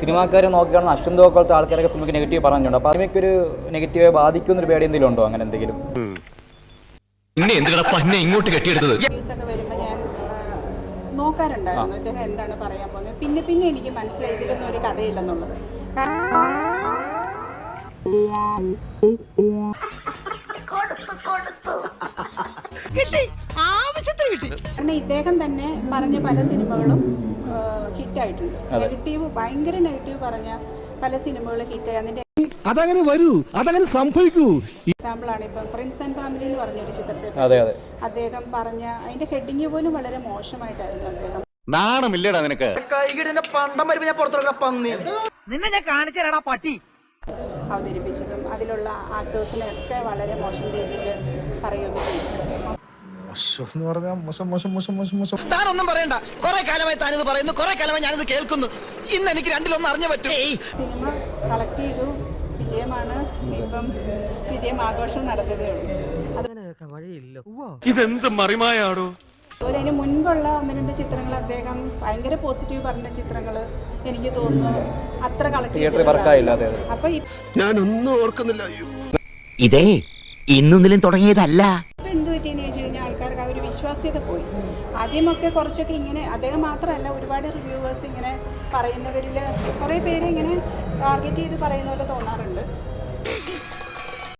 സിനിമാക്കാരെ നോക്കുകയാണെങ്കിൽ അശ്വന്ത് പോലത്തെ ആൾക്കാരൊക്കെ സിനിമയ്ക്ക് നെഗറ്റീവ് പറഞ്ഞിട്ടുണ്ട്. അപ്പോൾ സിനിമയ്ക്കൊരു നെഗറ്റീവായി ബാധിക്കുന്നൊരു പേടി എന്തെങ്കിലും ഉണ്ടോ, അങ്ങനെ എന്തെങ്കിലും? ഇങ്ങോട്ട് കെട്ടിയെടുത്തത് ന്യൂസൊക്കെ വരുമ്പോൾ ഞാൻ നോക്കാറുണ്ടായിരുന്നു ഇദ്ദേഹം എന്താണ് പറയാൻ പോകുന്നത്. പിന്നെ എനിക്ക് മനസ്സിലായി ഇതിലൊന്നും ഒരു കഥയില്ലെന്നുള്ളത്. കാരണം ഇദ്ദേഹം തന്നെ പറഞ്ഞ പല സിനിമകളും ഹിറ്റായിട്ടുണ്ട്. ഭയങ്കര നെഗറ്റീവ് പറഞ്ഞ പല സിനിമകളും ഹിറ്റായി. അതിന്റെ അതങ്ങനെ വരൂ, അതങ്ങനെ സംഭവിക്കൂ. എക്സാമ്പിളാണ് ഇപ്പം പ്രിൻസ് ആൻഡ് ഫാമിലി എന്ന് പറഞ്ഞൊരു ചിത്രത്തെ അദ്ദേഹം പറഞ്ഞ അതിന്റെ ഹെഡിങ് പോലും വളരെ മോശമായിട്ടായിരുന്നു. അദ്ദേഹം നാണമില്ലടാ നിനക്ക്. അവതരിപ്പിച്ചതും അതിലുള്ള ആക്ടേഴ്സിനൊക്കെ വളരെ മോശം രീതിയിൽ പറയുകയൊക്കെ ചെയ്തു. താനൊന്നും പറയണ്ട, കുറെ കാലമായി താനിത് പറയുന്നു, കുറെ കാലമായി ഞാനിത് കേൾക്കുന്നു. ഇന്ന് എനിക്ക് രണ്ടിലൊന്നും അറിഞ്ഞു പറ്റും. സിനിമ കളക്ട് ചെയ്തു, വിജയമാണ്. ഇപ്പം വിജയം ആഘോഷം നടത്തതേ ഉള്ളൂ. ഇതെന്ത് മറിമായാടോ. അതുപോലെ അതിന് മുൻപുള്ള 1-2 ചിത്രങ്ങൾ അദ്ദേഹം ഭയങ്കര പോസിറ്റീവ് പറഞ്ഞ ചിത്രങ്ങൾ എനിക്ക് തോന്നുന്നു അത്ര കളക്ട് ചെയ്തിട്ടില്ല. അപ്പൊ ഞാനൊന്നും ഓർക്കുന്നില്ല. ഇതേ ഇന്നൊന്നിലും തുടങ്ങിയതല്ല. ഇപ്പൊ എന്ത് പറ്റിയെന്ന് ചോദിച്ചു കഴിഞ്ഞാൽ ആൾക്കാർക്ക് ആ ഒരു വിശ്വാസ്യത പോയി. ആദ്യമൊക്കെ കുറച്ചൊക്കെ ഇങ്ങനെ, അദ്ദേഹം മാത്രമല്ല ഒരുപാട് റിവ്യൂവേഴ്സ് ഇങ്ങനെ പറയുന്നവരിൽ കുറേ പേര് ഇങ്ങനെ ടാർഗറ്റ് ചെയ്ത് പറയുന്ന പോലെ തോന്നാറുണ്ട്.